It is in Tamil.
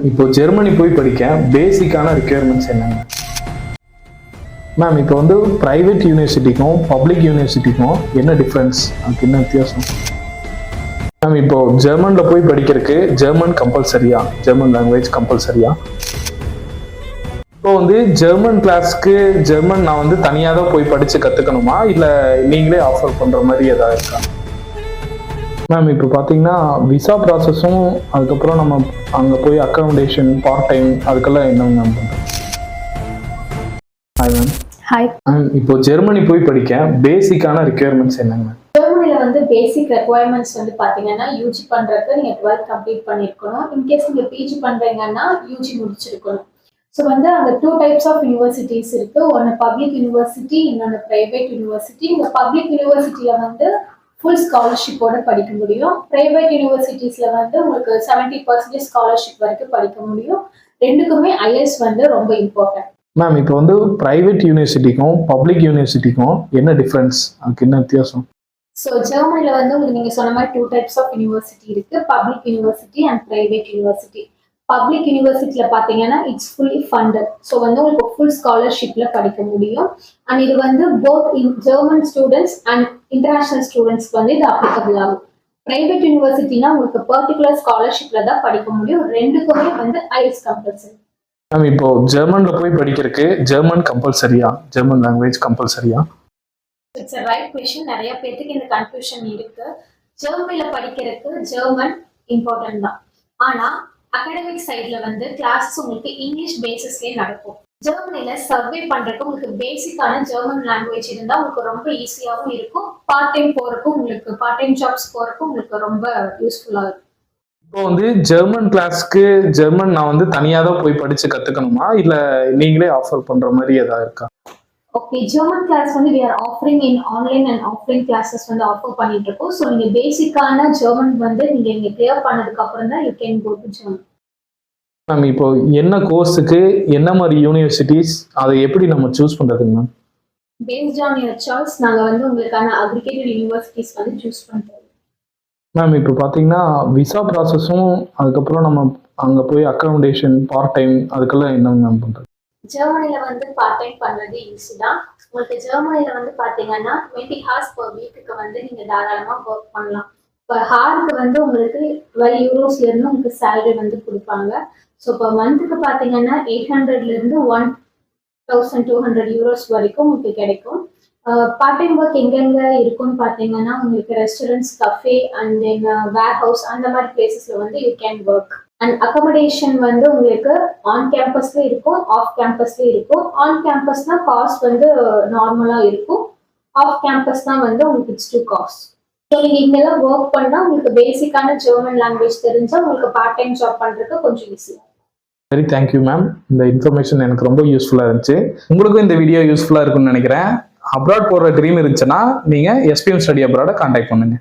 இப்போ ஜெர்மனி போய் படிக்க பேசிக்கான ரிக்யர்மெண்ட்ஸ் என்னங்க மேம்? இப்போ வந்து ப்ரைவேட் யூனிவர்சிட்டிக்கும் பப்ளிக் யூனிவர்சிட்டிக்கும் என்ன டிஃப்ரென்ஸ், அதுக்கு என்ன வித்தியாசம் மேம்? இப்போ ஜெர்மனில் போய் படிக்கிறதுக்கு ஜெர்மன் கம்பல்சரியா, ஜெர்மன் லாங்குவேஜ் கம்பல்சரியா? இப்போ வந்து ஜெர்மன் கிளாஸ்க்கு ஜெர்மன் நான் வந்து தனியாக தான் போய் படித்து கற்றுக்கணுமா, இல்லை நீங்களே ஆஃபர் பண்ணுற மாதிரி ஏதாவது இருக்கா மேம்? இப்போ பார்த்தீங்கன்னா விசா ப்ராசஸும் அதுக்கப்புறம் நம்ம அங்கே போய் அக்காமடேஷன் பார்ட் டைம் அதுக்கெல்லாம் என்ன மேம் பண்ணுறோம்? Hi ma'am. ஹாய். இப்போ ஜெர்மனி போய் படிக்க பேசிக்கான ரிக்யர்மெண்ட்ஸ் என்னங்க? ஜெர்மனில வந்து பேசிக் ரெக்குவயர்மெண்ட்ஸ் வந்து பாத்தீங்கன்னா யூஜி பண்றதுக்கு நீங்க 12th கம்ப்ளீட் பண்ணிருக்கணும். இன்கேஸ் நீங்க பிஜி பண்றீங்கன்னா யூஜி முடிச்சிருக்கணும். ஸோ வந்து அங்கே 2 டைப்ஸ் ஆஃப் யூனிவர்சிட்டிஸ் இருக்கு. ஒன்று பப்ளிக் யூனிவர்சிட்டி, இன்னொன்று பிரைவேட் யூனிவர்சிட்டி. இந்த பப்ளிக் யூனிவர்சிட்டியில வந்து ஃபுல் ஸ்காலர்ஷிப்போட படிக்க முடியும். பிரைவேட் யூனிவர்சிட்டிஸ்ல வந்து உங்களுக்கு 70% ஸ்காலர்ஷிப் வரைக்கும் படிக்க முடியும். ரெண்டுக்குமே ஐஎஸ் வந்து ரொம்ப இம்பார்ட்டன்ட். மேம், இப்போ வந்து பிரைவேட் யூனிவர்சிட்டிக்கும் பப்ளிக் யூனிவர்சிட்டிக்கும் என்ன டிஃபரன்ஸ், அதுக்கு என்ன வித்தியாசம்? ஸோ ஜெர்மனில வந்து உங்களுக்கு நீங்க சொன்ன மாதிரி 2 டைப்ஸ் ஆஃப் யூனிவர்சிட்டி இருக்கு. Public university and private university. Public யூனிவர்சிட்டியில பாத்தீங்கன்னா இட்ஸ் ஃபுல்லி ஃபண்டட். ஸோ வந்து உங்களுக்கு ஃபுல் ஸ்காலர்ஷிப்ல படிக்க முடியும். அண்ட் இது வந்து both German students and international ஸ்டூடெண்ட்ஸ்க்கு வந்து இது அப்ளிகபிள் ஆகும். பிரைவேட் யூனிவர்சிட்டினா உங்களுக்கு பர்டிகுலர் ஸ்காலர்ஷிப்ல தான் படிக்க முடியும். ரெண்டுக்குமே வந்து ஐஎஸ் கம்பல்சரி. மேம், இப்போ ஜெர்மன்ல போய் படிக்கிறதுக்கு ஜெர்மன் கம்பல்சரியா, ஜெர்மன் லாங்குவேஜ் கம்பல்சரியா? It's a right question. நிறைய பேருக்கு இந்த கன்ஃபியூஷன் இருக்கு. ஜெர்மனில படிக்கிறதுக்கு ஜெர்மன் இம்பார்ட்டன்ட் தான். ஆனா அகாடமிக் சைட்ல வந்து கிளாஸஸ் உங்களுக்கு இங்கிலீஷ் பேசிஸ்லயே நடக்கும். ஜெர்மனில சர்வே பண்றதுக்கு உங்களுக்கு பேசிக்கான ஜெர்மன் லாங்குவேஜ் இருந்தா உங்களுக்கு ரொம்ப ஈஸியாகவும் இருக்கும். பார்ட் டைம் போறதுக்கும் உங்களுக்கு பார்ட் டைம் ஜாப்ஸ் போறதுக்கும் உங்களுக்கு ரொம்ப யூஸ்ஃபுல்லா இருக்கும். இப்போ வந்து ஜெர்மன் கிளாஸ்க்கு ஜெர்மன் நான் வந்து தனியாக தான் போய் படிச்சு கத்துக்கணுமா, இல்ல நீங்களே ஆஃபர் பண்ற மாதிரி ஏதாவது இருக்கா? ஓகே, ஜெர்மன் கிளாஸ் வந்து we are offering in online and offline classes வந்து ஆஃபர் பண்ணிட்டு இருக்கோம். ஸோ நீங்க பேசிக்கான ஜெர்மன் வந்து நீங்க இங்க கிளியர் பண்ணதுக்கு அப்புறம் தான் you can go to German. Ma'am, இப்போ என்ன கோர்ஸுக்கு என்ன மாதிரி யூனிவர்சிட்டிஸ், அதை எப்படி நம்ம சூஸ் பண்றதுங்க ma'am? Based on your choice நாங்க வந்து உங்களுக்கான அக்ரிகேட்டட் யூனிவர்சிட்டிஸ் வந்து சூஸ் பண்றோம். மேம், இப்போ பார்த்தீங்கன்னா விசா ப்ராசஸும் அதுக்கப்புறம் நம்ம அங்கே போய் அக்காமடேஷன் பார்ட் டைம் அதுக்கெல்லாம் என்ன மேம் பண்ணுறது? ஜெர்மனில வந்து பார்ட் டைம் பண்றது ஈஸி தான். உங்களுக்கு ஜெர்மனில வந்து பாத்தீங்கன்னா 20 hours per வீக்குக்கு வந்து நீங்க தாராளமா ஒர்க் பண்ணலாம். இப்போ ஹாருக்கு வந்து உங்களுக்கு 12 யூரோஸ்ல இருந்து உங்களுக்கு சேலரி வந்து கொடுப்பாங்க. ஸோ இப்போ மந்த்துக்கு பாத்தீங்கன்னா 800ல இருந்து 1200 யூரோஸ் வரைக்கும் உங்களுக்கு கிடைக்கும். பார்ட் டைம் ஒர்க் எங்கெங்க இருக்குன்னு பாத்தீங்கன்னா உங்களுக்கு restaurants, cafe and then warehouse அந்த மாதிரி பிளேசஸ்ல வந்து you can work. And accommodation வந்து உங்களுக்கு ஆன் கேம்பஸ்ல இருக்கும், ஆஃப் கேம்பஸ்ல இருக்கும். ஆன் கேம்பஸ்னா காஸ்ட் வந்து நார்மலா இருக்கும். ஆஃப் கேம்பஸ் தான் வந்து உங்களுக்கு இட்ஸ் டூ காஸ்ட். ஸோ நீங்க இங்கெல்லாம் ஒர்க் பண்ணா உங்களுக்கு பேசிக்கான ஜெர்மன் லாங்குவேஜ் தெரிஞ்சா உங்களுக்கு பார்ட் டைம் ஜாப் பண்றதுக்கு கொஞ்சம் ஈஸியா. Very thank you ma'am. இந்த இன்ஃபர்மேஷன் எனக்கு ரொம்ப யூஸ்ஃபுல்லாக இருந்துச்சு. உங்களுக்கும் இந்த வீடியோ யூஸ்ஃபுல்லாக இருக்கும்னு நினைக்கிறேன். அப்ராட் போகிற ட்ரீம் இருந்துச்சுன்னா நீங்கள் எஸ்பிஎம் ஸ்டடி அப்ராடை கான்டாக்ட் பண்ணுங்க.